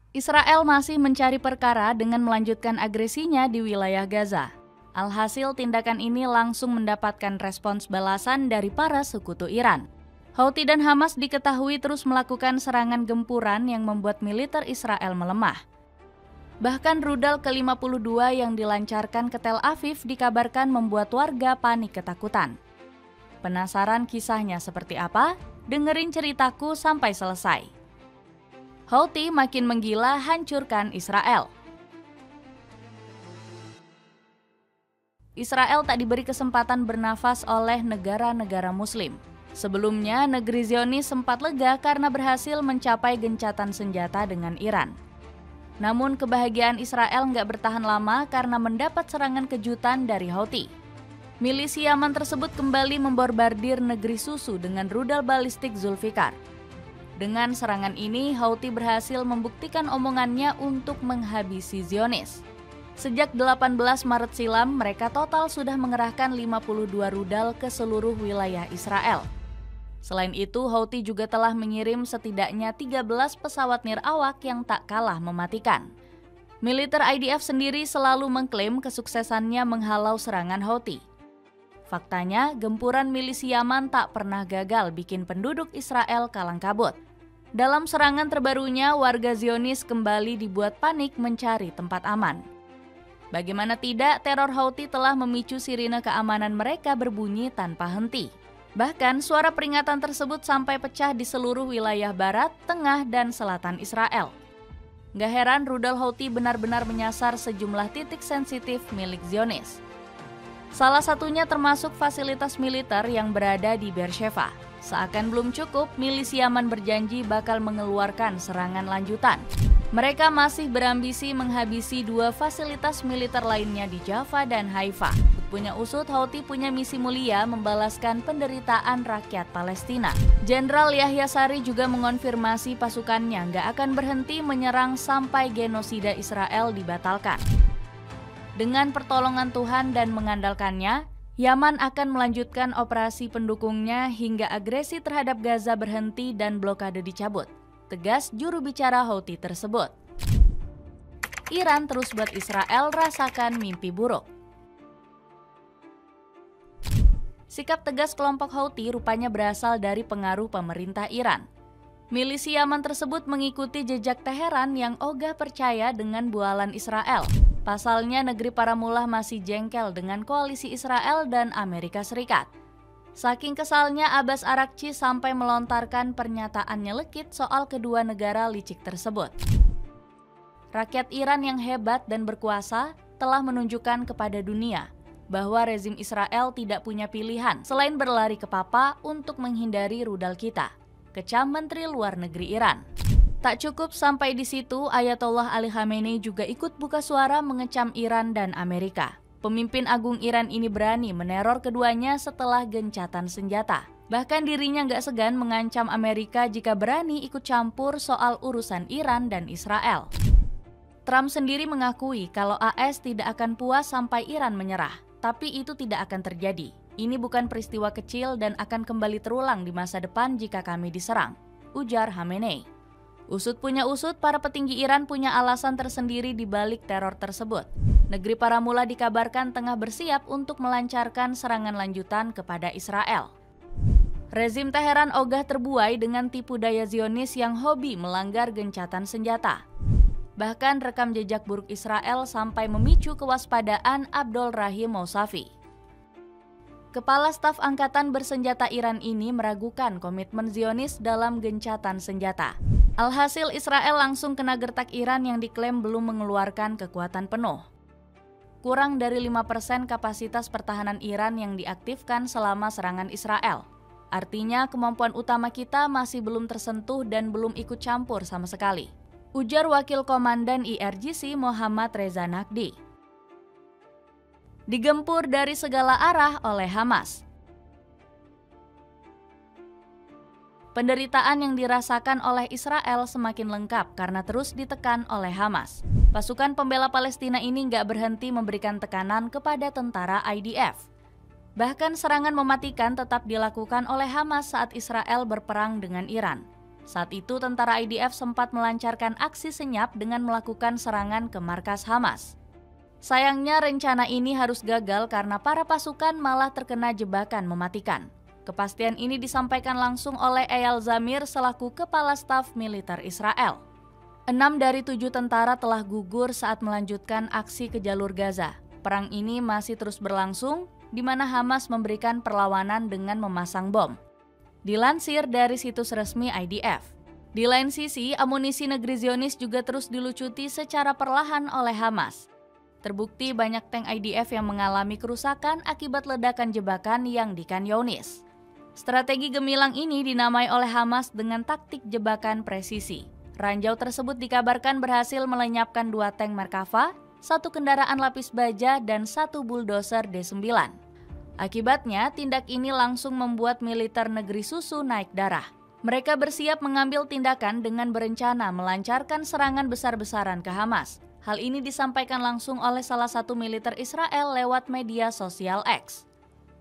Israel masih mencari perkara dengan melanjutkan agresinya di wilayah Gaza. Alhasil tindakan ini langsung mendapatkan respons balasan dari para sekutu Iran. Houthi dan Hamas diketahui terus melakukan serangan gempuran yang membuat militer Israel melemah. Bahkan rudal ke-52 yang dilancarkan ke Tel Aviv dikabarkan membuat warga panik ketakutan. Penasaran kisahnya seperti apa? Dengerin ceritaku sampai selesai. Houthi makin menggila hancurkan Israel. Israel tak diberi kesempatan bernafas oleh negara-negara Muslim. Sebelumnya, negeri Zionis sempat lega karena berhasil mencapai gencatan senjata dengan Iran. Namun kebahagiaan Israel nggak bertahan lama karena mendapat serangan kejutan dari Houthi. Milisi Yaman tersebut kembali memborbardir negeri susu dengan rudal balistik Zulfikar. Dengan serangan ini, Houthi berhasil membuktikan omongannya untuk menghabisi Zionis. Sejak 18 Maret silam, mereka total sudah mengerahkan 52 rudal ke seluruh wilayah Israel. Selain itu, Houthi juga telah mengirim setidaknya 13 pesawat nirawak yang tak kalah mematikan. Militer IDF sendiri selalu mengklaim kesuksesannya menghalau serangan Houthi. Faktanya, gempuran milisi Yaman tak pernah gagal bikin penduduk Israel kalang kabut. Dalam serangan terbarunya, warga Zionis kembali dibuat panik mencari tempat aman. Bagaimana tidak, teror Houthi telah memicu sirine keamanan mereka berbunyi tanpa henti. Bahkan suara peringatan tersebut sampai pecah di seluruh wilayah barat, tengah, dan selatan Israel. Gak heran rudal Houthi benar-benar menyasar sejumlah titik sensitif milik Zionis. Salah satunya termasuk fasilitas militer yang berada di Beersheva. Seakan belum cukup, milisi Yaman berjanji bakal mengeluarkan serangan lanjutan. Mereka masih berambisi menghabisi 2 fasilitas militer lainnya di Jaffa dan Haifa. Punya usut, Houthi punya misi mulia membalaskan penderitaan rakyat Palestina. Jenderal Yahya Sari juga mengonfirmasi pasukannya nggak akan berhenti menyerang sampai genosida Israel dibatalkan. Dengan pertolongan Tuhan dan mengandalkannya, Yaman akan melanjutkan operasi pendukungnya hingga agresi terhadap Gaza berhenti dan blokade dicabut, tegas juru bicara Houthi tersebut. Iran terus buat Israel rasakan mimpi buruk. Sikap tegas kelompok Houthi rupanya berasal dari pengaruh pemerintah Iran. Milisi Yaman tersebut mengikuti jejak Teheran yang ogah percaya dengan bualan Israel. Pasalnya, negeri para mullah masih jengkel dengan koalisi Israel dan Amerika Serikat. Saking kesalnya, Abbas Araghchi sampai melontarkan pernyataan nyelekit soal kedua negara licik tersebut. Rakyat Iran yang hebat dan berkuasa telah menunjukkan kepada dunia bahwa rezim Israel tidak punya pilihan selain berlari ke papa untuk menghindari rudal kita, kecam Menteri Luar Negeri Iran. Tak cukup sampai di situ, Ayatollah Ali Khamenei juga ikut buka suara mengecam Iran dan Amerika. Pemimpin agung Iran ini berani meneror keduanya setelah gencatan senjata. Bahkan dirinya nggak segan mengancam Amerika jika berani ikut campur soal urusan Iran dan Israel. Trump sendiri mengakui kalau AS tidak akan puas sampai Iran menyerah, tapi itu tidak akan terjadi. Ini bukan peristiwa kecil dan akan kembali terulang di masa depan jika kami diserang, ujar Khamenei. Usut punya usut, para petinggi Iran punya alasan tersendiri di balik teror tersebut. Negeri para mullah dikabarkan tengah bersiap untuk melancarkan serangan lanjutan kepada Israel. Rezim Teheran ogah terbuai dengan tipu daya Zionis yang hobi melanggar gencatan senjata. Bahkan rekam jejak buruk Israel sampai memicu kewaspadaan Abdul Rahim Mousavi. Kepala Staf Angkatan Bersenjata Iran ini meragukan komitmen Zionis dalam gencatan senjata. Alhasil Israel langsung kena gertak Iran yang diklaim belum mengeluarkan kekuatan penuh. Kurang dari 5% kapasitas pertahanan Iran yang diaktifkan selama serangan Israel. Artinya kemampuan utama kita masih belum tersentuh dan belum ikut campur sama sekali, ujar Wakil Komandan IRGC Muhammad Reza Naqvi. Digempur dari segala arah oleh Hamas. Penderitaan yang dirasakan oleh Israel semakin lengkap karena terus ditekan oleh Hamas. Pasukan pembela Palestina ini nggak berhenti memberikan tekanan kepada tentara IDF. Bahkan serangan mematikan tetap dilakukan oleh Hamas saat Israel berperang dengan Iran. Saat itu tentara IDF sempat melancarkan aksi senyap dengan melakukan serangan ke markas Hamas. Sayangnya rencana ini harus gagal karena para pasukan malah terkena jebakan mematikan. Kepastian ini disampaikan langsung oleh Eyal Zamir selaku Kepala Staf Militer Israel. 6 dari 7 tentara telah gugur saat melanjutkan aksi ke jalur Gaza. Perang ini masih terus berlangsung, di mana Hamas memberikan perlawanan dengan memasang bom. Dilansir dari situs resmi IDF. Di lain sisi, amunisi negeri Zionis juga terus dilucuti secara perlahan oleh Hamas. Terbukti banyak tank IDF yang mengalami kerusakan akibat ledakan jebakan yang di Khan Younis. Strategi gemilang ini dinamai oleh Hamas dengan taktik jebakan presisi. Ranjau tersebut dikabarkan berhasil melenyapkan 2 tank Merkava, 1 kendaraan lapis baja, dan 1 bulldozer D9. Akibatnya, tindak ini langsung membuat militer negeri susu naik darah. Mereka bersiap mengambil tindakan dengan berencana melancarkan serangan besar-besaran ke Hamas. Hal ini disampaikan langsung oleh salah satu militer Israel lewat media sosial X.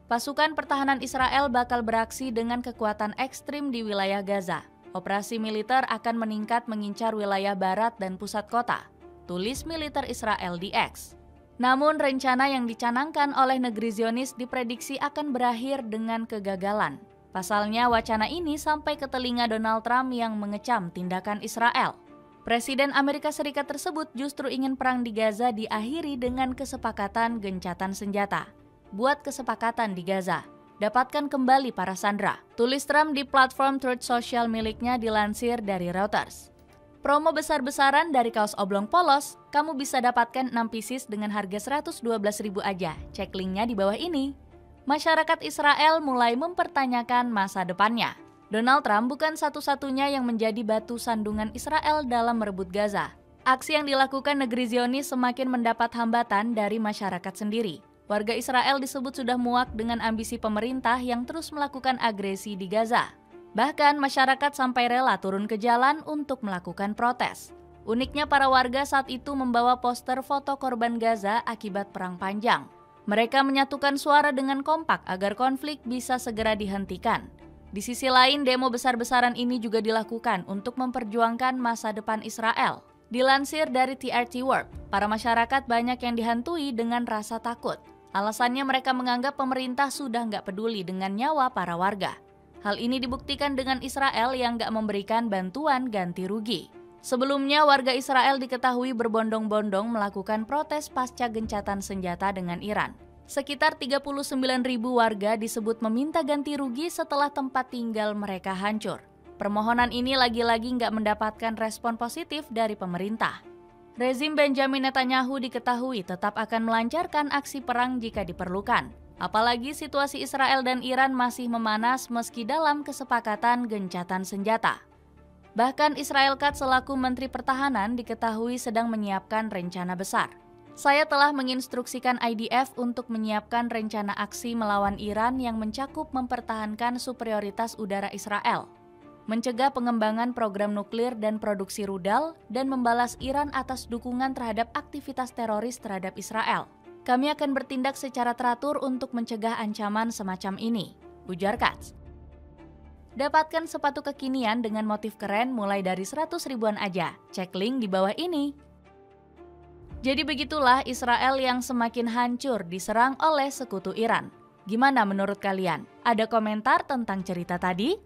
Pasukan pertahanan Israel bakal beraksi dengan kekuatan ekstrim di wilayah Gaza. Operasi militer akan meningkat mengincar wilayah barat dan pusat kota, tulis militer Israel di X. Namun rencana yang dicanangkan oleh negeri Zionis diprediksi akan berakhir dengan kegagalan. Pasalnya wacana ini sampai ke telinga Donald Trump yang mengecam tindakan Israel. Presiden Amerika Serikat tersebut justru ingin perang di Gaza diakhiri dengan kesepakatan gencatan senjata. Buat kesepakatan di Gaza, dapatkan kembali para sandera, tulis Trump di platform Truth Social miliknya dilansir dari Reuters. Promo besar-besaran dari kaos oblong polos, kamu bisa dapatkan 6 pieces dengan harga 112.000 aja. Cek linknya di bawah ini. Masyarakat Israel mulai mempertanyakan masa depannya. Donald Trump bukan satu-satunya yang menjadi batu sandungan Israel dalam merebut Gaza. Aksi yang dilakukan negeri Zionis semakin mendapat hambatan dari masyarakat sendiri. Warga Israel disebut sudah muak dengan ambisi pemerintah yang terus melakukan agresi di Gaza. Bahkan masyarakat sampai rela turun ke jalan untuk melakukan protes. Uniknya para warga saat itu membawa poster foto korban Gaza akibat perang panjang. Mereka menyatukan suara dengan kompak agar konflik bisa segera dihentikan. Di sisi lain, demo besar-besaran ini juga dilakukan untuk memperjuangkan masa depan Israel. Dilansir dari TRT World, para masyarakat banyak yang dihantui dengan rasa takut. Alasannya mereka menganggap pemerintah sudah nggak peduli dengan nyawa para warga. Hal ini dibuktikan dengan Israel yang nggak memberikan bantuan ganti rugi. Sebelumnya, warga Israel diketahui berbondong-bondong melakukan protes pasca gencatan senjata dengan Iran. Sekitar 39.000 warga disebut meminta ganti rugi setelah tempat tinggal mereka hancur. Permohonan ini lagi-lagi nggak mendapatkan respon positif dari pemerintah. Rezim Benjamin Netanyahu diketahui tetap akan melancarkan aksi perang jika diperlukan. Apalagi situasi Israel dan Iran masih memanas meski dalam kesepakatan gencatan senjata. Bahkan Israel Katz selaku Menteri Pertahanan diketahui sedang menyiapkan rencana besar. Saya telah menginstruksikan IDF untuk menyiapkan rencana aksi melawan Iran yang mencakup mempertahankan superioritas udara Israel, mencegah pengembangan program nuklir dan produksi rudal, dan membalas Iran atas dukungan terhadap aktivitas teroris terhadap Israel. Kami akan bertindak secara teratur untuk mencegah ancaman semacam ini, ujar Katz. Dapatkan sepatu kekinian dengan motif keren mulai dari 100 ribuan aja. Cek link di bawah ini. Jadi begitulah Israel yang semakin hancur diserang oleh sekutu Iran. Gimana menurut kalian? Ada komentar tentang cerita tadi?